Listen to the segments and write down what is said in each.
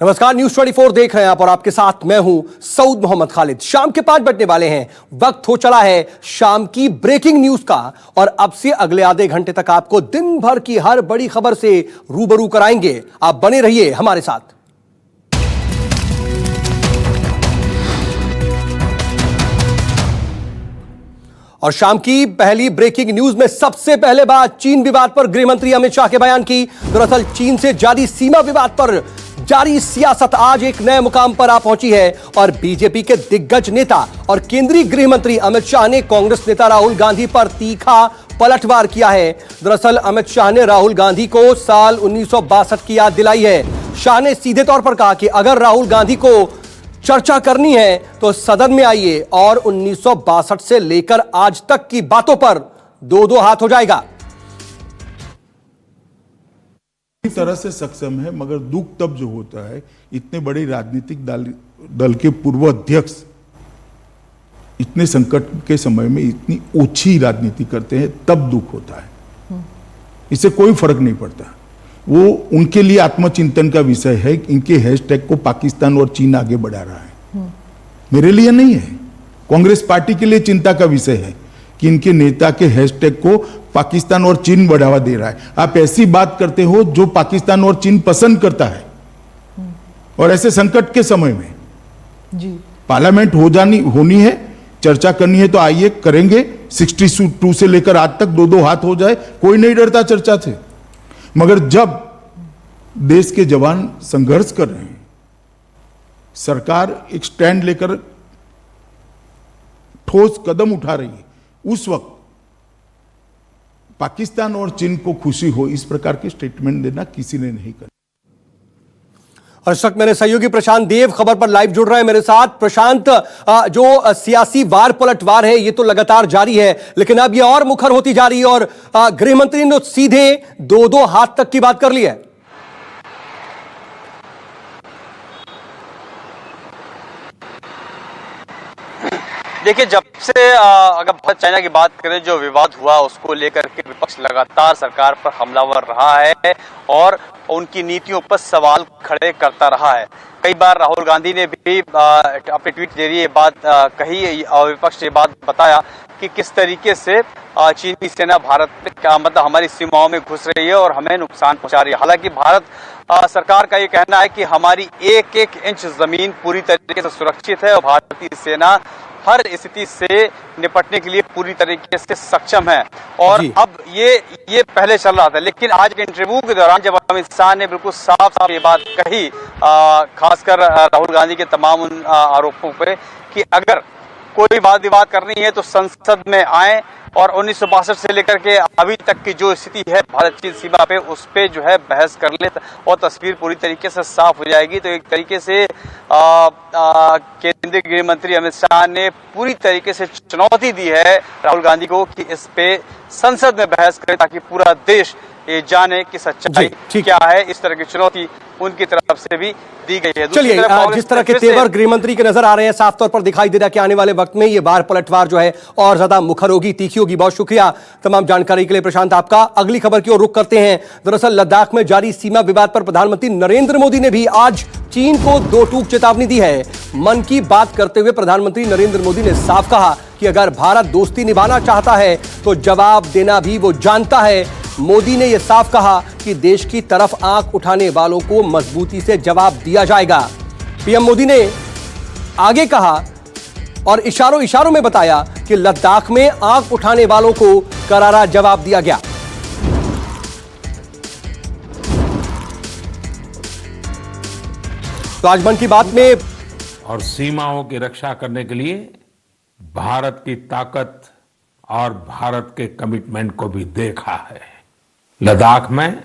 नमस्कार, न्यूज 24 देख रहे हैं आप और आपके साथ मैं हूं सऊद मोहम्मद खालिद। शाम के 5 बजने वाले हैं, वक्त हो चला है शाम की ब्रेकिंग न्यूज का और अब से अगले आधे घंटे तक आपको दिन भर की हर बड़ी खबर से रूबरू कराएंगे। आप बने रहिए हमारे साथ। और शाम की पहली ब्रेकिंग न्यूज में सबसे पहले बात चीन विवाद पर गृह मंत्री अमित शाह के बयान की। दरअसल चीन से जारी सीमा विवाद पर जारी सियासत आज एक नए मुकाम पर आ पहुंची है और बीजेपी के दिग्गज नेता और केंद्रीय गृह मंत्री अमित शाह ने कांग्रेस नेता राहुल गांधी पर तीखा पलटवार किया है। दरअसल अमित शाह ने राहुल गांधी को साल 1962 की याद दिलाई है। शाह ने सीधे तौर पर कहा कि अगर राहुल गांधी को चर्चा करनी है तो सदन में आइए और 1962 से लेकर आज तक की बातों पर दो दो हाथ हो जाएगा। इस तरह से सक्षम है, मगर दुख तब जो होता है इतने बड़े राजनीतिक दल के पूर्व अध्यक्ष इतने संकट के समय में इतनी ओछी राजनीति करते हैं, तब दुख होता है। इससे कोई फर्क नहीं पड़ता। वो उनके लिए आत्मचिंतन का विषय है। इनके हैशटैग को पाकिस्तान और चीन आगे बढ़ा रहा है, मेरे लिए नहीं है। कांग्रेस पार्टी के लिए चिंता का विषय है कि इनके नेता के हैशटैग को पाकिस्तान और चीन बढ़ावा दे रहा है। आप ऐसी बात करते हो जो पाकिस्तान और चीन पसंद करता है, और ऐसे संकट के समय में जी पार्लियामेंट होनी है, चर्चा करनी है तो आइए करेंगे। 62 से लेकर आज तक दो दो हाथ हो जाए, कोई नहीं डरता चर्चा से। मगर जब देश के जवान संघर्ष कर रहे हैं, सरकार एक स्टैंड लेकर ठोस कदम उठा रही है, उस वक्त पाकिस्तान और चीन को खुशी हो इस प्रकार के स्टेटमेंट देना किसी ने नहीं करा। और इस वक्त मेरे सहयोगी प्रशांत देव खबर पर लाइव जुड़ रहे हैं मेरे साथ। प्रशांत, जो सियासी वार पलटवार है ये तो लगातार जारी है, लेकिन अब ये और मुखर होती जा रही है और गृह मंत्री ने सीधे दो दो हाथ तक की बात कर ली है। देखिए, जब से अगर भारत चाइना की बात करें, जो विवाद हुआ उसको लेकर के विपक्ष लगातार सरकार पर हमलावर रहा है और उनकी नीतियों पर सवाल खड़े करता रहा है। कई बार राहुल गांधी ने भी अपने ट्वीट के जरिए बात कही और विपक्ष ने बात बताया कि किस तरीके से चीनी सेना भारत में मतलब हमारी सीमाओं में घुस रही है और हमें नुकसान पहुंचा रही है। हालांकि भारत सरकार का ये कहना है कि हमारी एक एक इंच जमीन पूरी तरीके से सुरक्षित है और भारतीय सेना हर स्थिति से निपटने के लिए पूरी तरीके से सक्षम है। और अब ये पहले चल रहा था, लेकिन आज के इंटरव्यू के दौरान जब अमित शाह ने बिल्कुल साफ साफ ये बात कही, खासकर राहुल गांधी के तमाम उन आरोपों पे कि अगर कोई वाद विवाद करनी है तो संसद में आए और 1962 से लेकर के अभी तक की जो स्थिति है भारत चीन सीमा पे, उस पे जो है बहस कर ले और तस्वीर पूरी तरीके से साफ हो जाएगी। तो एक तरीके से केंद्रीय गृह मंत्री अमित शाह ने पूरी तरीके से चुनौती दी है राहुल गांधी को कि इस पे संसद में बहस करें ताकि पूरा देश ये जाने कि सच्चाई क्या है। इस तरह की चुनौती उनकी तरफ से भी दी गई है। चलिए, जिस तरह के तेवर गृह मंत्री के नजर आ रहे हैं, साफ तौर पर दिखाई दे रहा है कि आने वाले वक्त में ये वार पलटवार जो है और ज्यादा मुखर होगी, तीखी होगी। बहुत शुक्रिया तमाम जानकारी के लिए प्रशांत आपका। अगली खबर की ओर रुख करते हैं। दरअसल लद्दाख में जारी सीमा विवाद पर प्रधानमंत्री नरेंद्र मोदी ने भी आज चीन को दो टूक चेतावनी दी है। मन की बात करते हुए प्रधानमंत्री नरेंद्र मोदी ने साफ कहा कि अगर भारत दोस्ती निभाना चाहता है तो जवाब देना भी वो जानता है। मोदी ने यह साफ कहा कि देश की तरफ आंख उठाने वालों को मजबूती से जवाब दिया जाएगा। पीएम मोदी ने आगे कहा और इशारों में बताया कि लद्दाख में आंख उठाने वालों को करारा जवाब दिया गया। तो आज मन की बात में और सीमाओं की रक्षा करने के लिए भारत की ताकत और भारत के कमिटमेंट को भी देखा है। लद्दाख में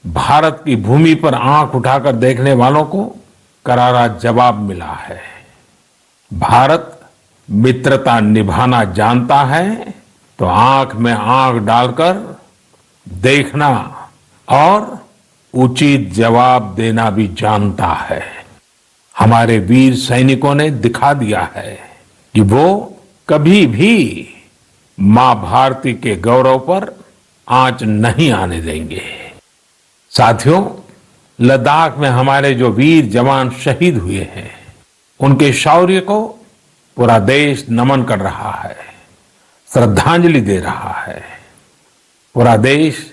भारत की भूमि पर आंख उठाकर देखने वालों को करारा जवाब मिला है। भारत मित्रता निभाना जानता है तो आंख में आंख डालकर देखना और उचित जवाब देना भी जानता है। हमारे वीर सैनिकों ने दिखा दिया है कि वो कभी भी मां भारती के गौरव पर आंच नहीं आने देंगे। साथियों, लद्दाख में हमारे जो वीर जवान शहीद हुए हैं, उनके शौर्य को पूरा देश नमन कर रहा है, श्रद्धांजलि दे रहा है। पूरा देश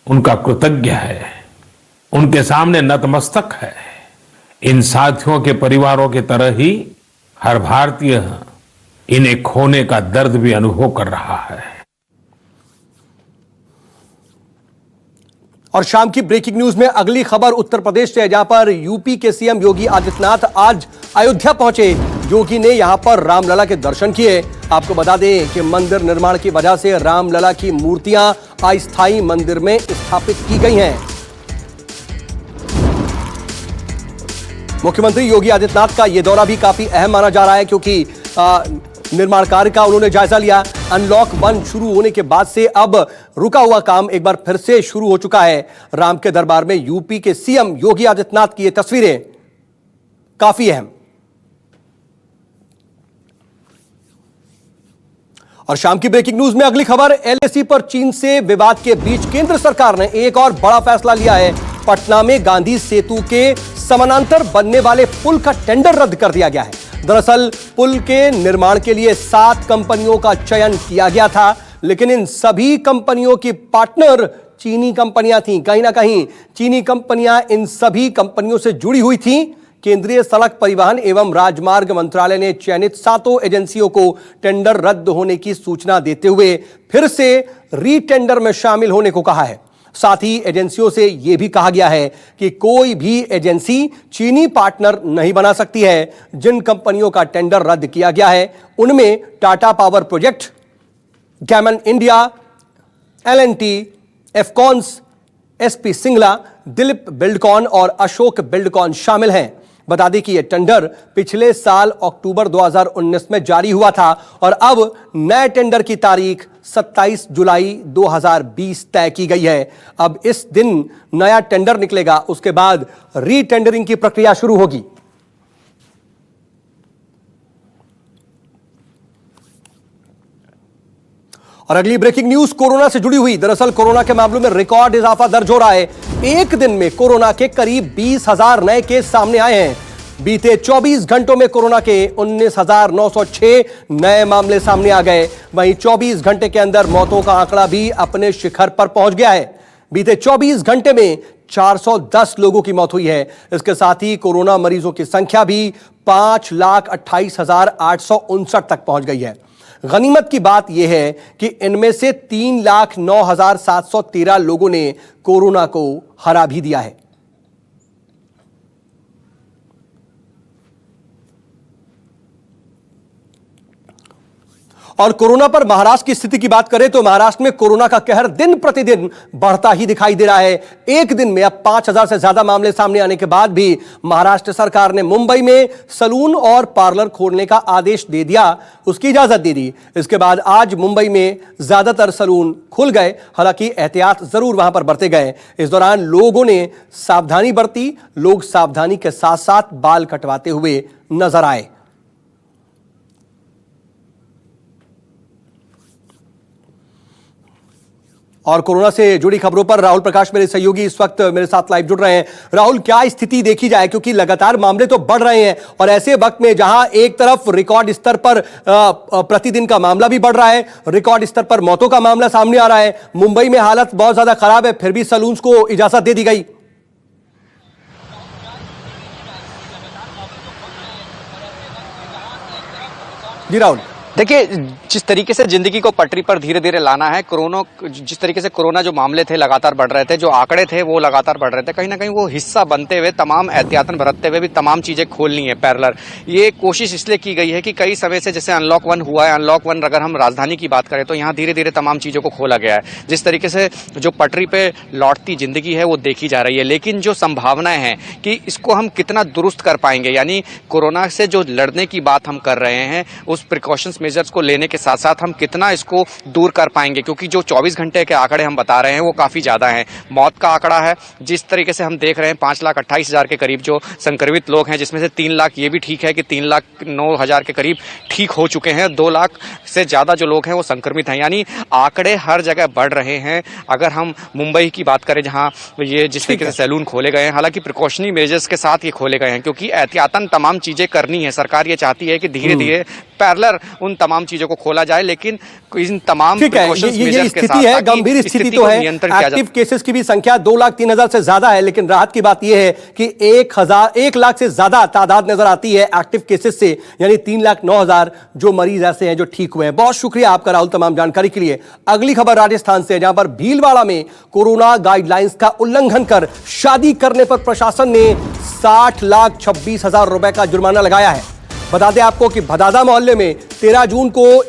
उनका कृतज्ञ है, उनके सामने नतमस्तक है। इन साथियों के परिवारों की तरह ही हर भारतीय इन्हें खोने का दर्द भी अनुभव कर रहा है। और शाम की ब्रेकिंग न्यूज में अगली खबर उत्तर प्रदेश से, जहां पर यूपी के सीएम योगी आदित्यनाथ आज अयोध्या पहुंचे। योगी ने यहां पर रामलला के दर्शन किए। आपको बता दें कि मंदिर निर्माण की वजह से रामलला की मूर्तियां अस्थायी मंदिर में स्थापित की गई हैं। मुख्यमंत्री योगी आदित्यनाथ का यह दौरा भी काफी अहम माना जा रहा है, क्योंकि निर्माण कार्य का उन्होंने जायजा लिया। अनलॉक 1 शुरू होने के बाद से अब रुका हुआ काम एक बार फिर से शुरू हो चुका है। राम के दरबार में यूपी के सीएम योगी आदित्यनाथ की ये तस्वीरें काफी अहम। और शाम की ब्रेकिंग न्यूज में अगली खबर, एलएसी पर चीन से विवाद के बीच केंद्र सरकार ने एक और बड़ा फैसला लिया है। पटना में गांधी सेतु के समानांतर बनने वाले पुल का टेंडर रद्द कर दिया गया है। दरअसल पुल के निर्माण के लिए 7 कंपनियों का चयन किया गया था, लेकिन इन सभी कंपनियों की पार्टनर चीनी कंपनियां थीं। कहीं ना कहीं चीनी कंपनियां इन सभी कंपनियों से जुड़ी हुई थीं। केंद्रीय सड़क परिवहन एवं राजमार्ग मंत्रालय ने चयनित 7 एजेंसियों को टेंडर रद्द होने की सूचना देते हुए फिर से रीटेंडर में शामिल होने को कहा है। साथ ही एजेंसियों से यह भी कहा गया है कि कोई भी एजेंसी चीनी पार्टनर नहीं बना सकती है। जिन कंपनियों का टेंडर रद्द किया गया है उनमें Tata power project, Gammon India, L&T, Afcons, SP Singla, Dilip Buildcon और अशोक बिल्डकॉन शामिल हैं। बता दें कि यह टेंडर पिछले साल अक्टूबर 2019 में जारी हुआ था और अब नए टेंडर की तारीख 27 जुलाई 2020 तय की गई है। अब इस दिन नया टेंडर निकलेगा, उसके बाद रीटेंडरिंग की प्रक्रिया शुरू होगी। और अगली ब्रेकिंग न्यूज कोरोना से जुड़ी हुई। दरअसल कोरोना के मामलों में रिकॉर्ड इजाफा दर्ज हो रहा है। एक दिन में कोरोना के करीब 20,000 नए केस सामने आए हैं। बीते 24 घंटों में कोरोना के 19,906 नए मामले सामने आ गए। वहीं 24 घंटे के अंदर मौतों का आंकड़ा भी अपने शिखर पर पहुंच गया है। बीते 24 घंटे में 410 लोगों की मौत हुई है। इसके साथ ही कोरोना मरीजों की संख्या भी 5,28,859 तक पहुंच गई है। गनीमत की बात यह है कि इनमें से 3,09,713 लोगों ने कोरोना को हरा भी दिया है। और कोरोना पर महाराष्ट्र की स्थिति की बात करें तो महाराष्ट्र में कोरोना का कहर दिन प्रतिदिन बढ़ता ही दिखाई दे रहा है। एक दिन में अब 5,000 से ज्यादा मामले सामने आने के बाद भी महाराष्ट्र सरकार ने मुंबई में सलून और पार्लर खोलने का आदेश दे दिया, उसकी इजाजत दे दी। इसके बाद आज मुंबई में ज्यादातर सलून खुल गए, हालांकि एहतियात जरूर वहां पर बरते गए। इस दौरान लोगों ने सावधानी बरती। लोग सावधानी के साथ साथ बाल कटवाते हुए नजर आए। और कोरोना से जुड़ी खबरों पर राहुल प्रकाश मेरे सहयोगी इस वक्त मेरे साथ लाइव जुड़ रहे हैं। राहुल, क्या स्थिति देखी जाए, क्योंकि लगातार मामले तो बढ़ रहे हैं और ऐसे वक्त में जहां एक तरफ रिकॉर्ड स्तर पर प्रतिदिन का मामला भी बढ़ रहा है, रिकॉर्ड स्तर पर मौतों का मामला सामने आ रहा है, मुंबई में हालत बहुत ज्यादा खराब है, फिर भी सलून्स को इजाजत दे दी गई। जी राहुल, देखिए, जिस तरीके से जिंदगी को पटरी पर धीरे धीरे लाना है, जिस तरीके से कोरोना जो मामले थे लगातार बढ़ रहे थे, जो आंकड़े थे वो लगातार बढ़ रहे थे, कहीं ना कहीं वो हिस्सा बनते हुए तमाम एहतियातन बरतते हुए भी तमाम चीजें खोलनी है पैरेलल। ये कोशिश इसलिए की गई है कि कई समय से जैसे अनलॉक 1 हुआ है, अनलॉक 1 अगर हम राजधानी की बात करें तो यहाँ धीरे धीरे तमाम चीजों को खोला गया है। जिस तरीके से जो पटरी पे लौटती जिंदगी है वो देखी जा रही है, लेकिन जो संभावनाएं हैं कि इसको हम कितना दुरुस्त कर पाएंगे, यानी कोरोना से जो लड़ने की बात हम कर रहे हैं, उस प्रिकॉशंस मेजर्स को लेने के साथ साथ हम कितना इसको दूर कर पाएंगे, क्योंकि जो 24 घंटे के आंकड़े हम बता रहे हैं वो काफ़ी ज़्यादा हैं। मौत का आंकड़ा है जिस तरीके से हम देख रहे हैं 5,28,000 के करीब जो संक्रमित लोग हैं, जिसमें से 3 लाख ये भी ठीक है कि 3,09,000 के करीब ठीक हो चुके हैं। 2 लाख से ज़्यादा जो लोग हैं वो संक्रमित हैं, यानी आंकड़े हर जगह बढ़ रहे हैं। अगर हम मुंबई की बात करें जहाँ ये जिस तरीके से सैलून खोले गए हैं, हालांकि प्रिकॉशनरी मेजर्स के साथ ये खोले गए हैं क्योंकि एहतियातन तमाम चीज़ें करनी है। सरकार ये चाहती है कि धीरे धीरे पैरेलल उन तमाम चीजों को खोला जाए, लेकिन इन तमाम प्रिकॉशंस मेजर्स के साथ स्थिति है, गंभीर स्थिति तो है। एक्टिव केसेस की भी संख्या 2,03,000 से ज्यादा है, लेकिन राहत की बात यह है कि 1 लाख से ज्यादा तादाद नजर आती है एक्टिव केसेस से, यानी 3,09,000 जो मरीज ऐसे हैं जो ठीक हुए हैं। बहुत शुक्रिया आपका राहुल तमाम जानकारी के लिए। अगली खबर राजस्थान से, जहां पर भीलवाड़ा में कोरोना गाइडलाइंस का उल्लंघन कर शादी करने पर प्रशासन ने 60,26,000 रुपए का जुर्माना लगाया है। बता दें आपको कि भदादा मोहल्ले में 13 जून को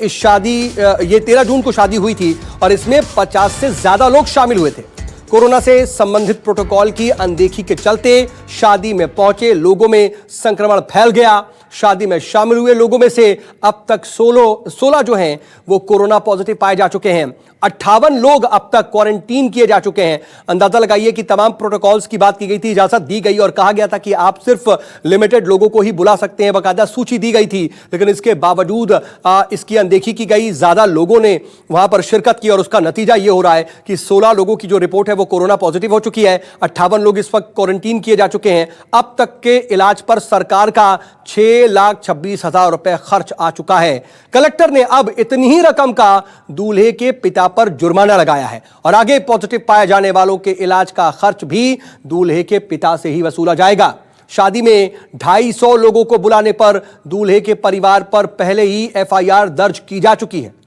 शादी हुई थी और इसमें 50 से ज्यादा लोग शामिल हुए थे। कोरोना से संबंधित प्रोटोकॉल की अनदेखी के चलते शादी में पहुंचे लोगों में संक्रमण फैल गया। शादी में शामिल हुए लोगों में से अब तक 16 जो हैं वो कोरोना पॉजिटिव पाए जा चुके हैं। 58 लोग अब तक क्वारंटीन किए जा चुके हैं। अंदाजा लगाइए कि तमाम प्रोटोकॉल्स की बात की गई थी, इजाजत दी गई और कहा गया था कि आप सिर्फ लिमिटेड लोगों को ही बुला सकते हैं, बाकायदा सूची दी गई थी, लेकिन इसके बावजूद इसकी अनदेखी की गई। ज्यादा लोगों ने वहां पर शिरकत की और उसका नतीजा यह हो रहा है कि 16 लोगों की जो रिपोर्ट है वो कोरोना पॉजिटिव हो चुकी है। 58 लोग इस वक्त क्वारंटीन किए जा चुके हैं। अब तक के इलाज पर सरकार का 6,26,000 रुपए खर्च आ चुका है। कलेक्टर ने अब इतनी ही रकम का दूल्हे के पिता पर जुर्माना लगाया है और आगे पॉजिटिव पाए जाने वालों के इलाज का खर्च भी दूल्हे के पिता से ही वसूला जाएगा। शादी में 250 लोगों को बुलाने पर दूल्हे के परिवार पर पहले ही एफआईआर दर्ज की जा चुकी है।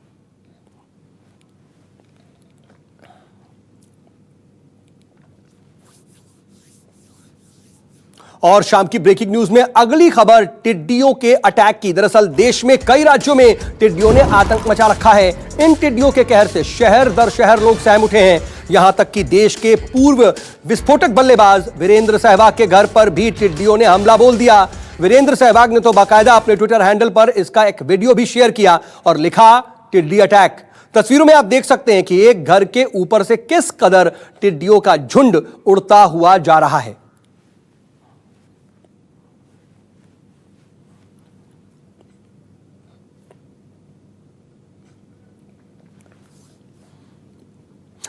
और शाम की ब्रेकिंग न्यूज में अगली खबर टिड्डियों के अटैक की। दरअसल देश में कई राज्यों में टिड्डियों ने आतंक मचा रखा है। इन टिड्डियों के कहर से शहर दर शहर लोग सहम उठे हैं। यहां तक कि देश के पूर्व विस्फोटक बल्लेबाज वीरेंद्र सहवाग के घर पर भी टिड्डियों ने हमला बोल दिया। वीरेंद्र सहवाग ने तो बाकायदा अपने ट्विटर हैंडल पर इसका एक वीडियो भी शेयर किया और लिखा, टिड्डी अटैक। तस्वीरों में आप देख सकते हैं कि एक घर के ऊपर से किस कदर टिड्डियों का झुंड उड़ता हुआ जा रहा है।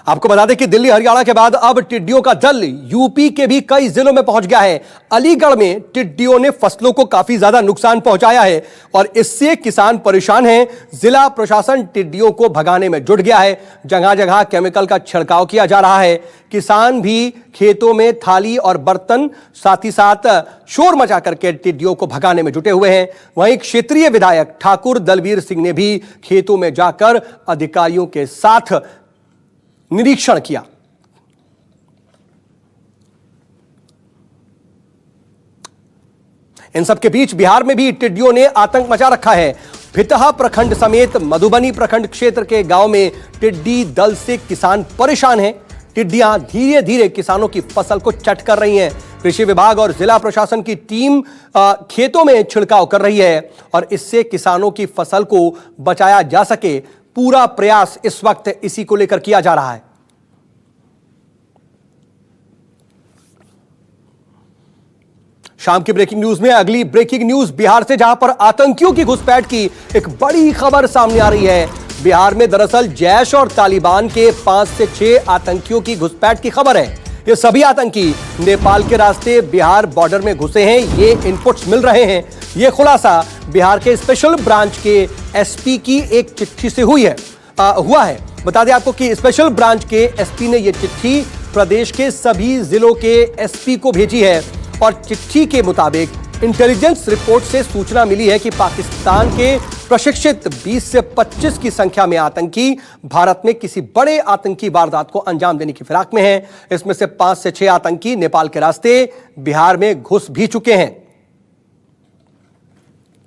आपको बता दें कि दिल्ली हरियाणा के बाद अब टिड्डियों का दल यूपी के भी कई जिलों में पहुंच गया है। अलीगढ़ में टिड्डियों ने फसलों को काफी ज्यादा नुकसान पहुंचाया है और इससे किसान परेशान हैं। जिला प्रशासन टिड्डियों को भगाने में जुट गया है। जगह जगह केमिकल का छिड़काव किया जा रहा है। किसान भी खेतों में थाली और बर्तन साथ ही साथ शोर मचा करके टिड्डियों को भगाने में जुटे हुए हैं। वहीं क्षेत्रीय विधायक ठाकुर दलबीर सिंह ने भी खेतों में जाकर अधिकारियों के साथ निरीक्षण किया। इन सबके बीच बिहार में भी टिड्डियों ने आतंक मचा रखा है। भितहा प्रखंड समेत मधुबनी प्रखंड क्षेत्र के गांव में टिड्डी दल से किसान परेशान हैं। टिड्डियां धीरे धीरे किसानों की फसल को चट कर रही हैं। कृषि विभाग और जिला प्रशासन की टीम खेतों में छिड़काव कर रही है और इससे किसानों की फसल को बचाया जा सके, पूरा प्रयास इस वक्त इसी को लेकर किया जा रहा है। शाम की ब्रेकिंग न्यूज में अगली ब्रेकिंग न्यूज बिहार से, जहां पर आतंकियों की घुसपैठ की एक बड़ी खबर सामने आ रही है। बिहार में दरअसल जैश और तालिबान के 5 से 6 आतंकियों की घुसपैठ की खबर है। ये सभी आतंकी नेपाल के रास्ते बिहार बॉर्डर में घुसे हैं, ये इनपुट्स मिल रहे हैं। ये खुलासा बिहार के स्पेशल ब्रांच के एसपी की एक चिट्ठी से हुआ है। बता दें आपको कि स्पेशल ब्रांच के एसपी ने यह चिट्ठी प्रदेश के सभी जिलों के एसपी को भेजी है और चिट्ठी के मुताबिक इंटेलिजेंस रिपोर्ट से सूचना मिली है कि पाकिस्तान के प्रशिक्षित 20 से 25 की संख्या में आतंकी भारत में किसी बड़े आतंकी वारदात को अंजाम देने की फिराक में हैं। इसमें से 5 से 6 आतंकी नेपाल के रास्ते बिहार में घुस भी चुके हैं।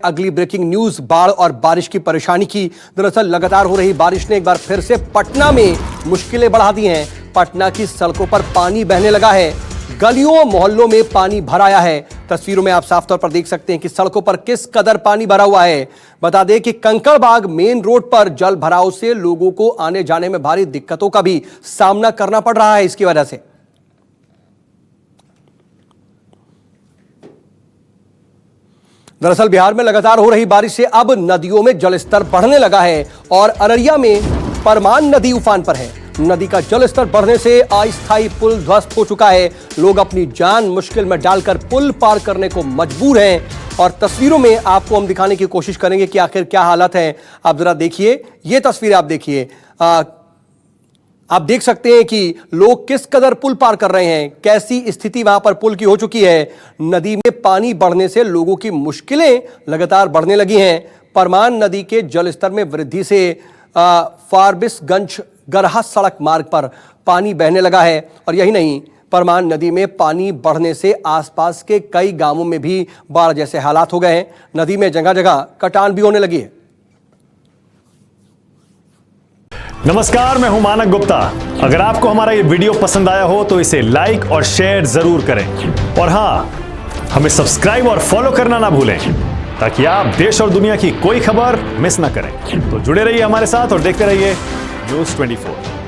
अगली ब्रेकिंग न्यूज बाढ़ और बारिश की परेशानी की। दरअसल लगातार हो रही बारिश ने एक बार फिर से पटना में मुश्किलें बढ़ा दी हैं। पटना की सड़कों पर पानी बहने लगा है। गलियों मोहल्लों में पानी भर आया है। तस्वीरों में आप साफ तौर पर देख सकते हैं कि सड़कों पर किस कदर पानी भरा हुआ है। बता दें कि कंकड़बाग मेन रोड पर जल भराव से लोगों को आने जाने में भारी दिक्कतों का भी सामना करना पड़ रहा है। इसकी वजह से दरअसल बिहार में लगातार हो रही बारिश से अब नदियों में जलस्तर बढ़ने लगा है और अररिया में परमान नदी उफान पर है। नदी का जलस्तर बढ़ने से अस्थायी पुल ध्वस्त हो चुका है। लोग अपनी जान मुश्किल में डालकर पुल पार करने को मजबूर हैं और तस्वीरों में आपको हम दिखाने की कोशिश करेंगे कि आखिर क्या हालत है। आप जरा देखिए, ये तस्वीर आप देखिए, आप देख सकते हैं कि लोग किस कदर पुल पार कर रहे हैं, कैसी स्थिति वहां पर पुल की हो चुकी है। नदी में पानी बढ़ने से लोगों की मुश्किलें लगातार बढ़ने लगी हैं। परमान नदी के जलस्तर में वृद्धि से फारबिसगंज गरहा सड़क मार्ग पर पानी बहने लगा है और यही नहीं, परमान नदी में पानी बढ़ने से आसपास के कई गांवों में भी बाढ़ जैसे हालात हो गए हैं। नदी में जगह जगह कटान भी होने लगी है। नमस्कार, मैं हूं मानक गुप्ता। अगर आपको हमारा ये वीडियो पसंद आया हो तो इसे लाइक और शेयर जरूर करें और हां, हमें सब्सक्राइब और फॉलो करना ना भूलें ताकि आप देश और दुनिया की कोई खबर मिस ना करें। तो जुड़े रहिए हमारे साथ और देखते रहिए News 24।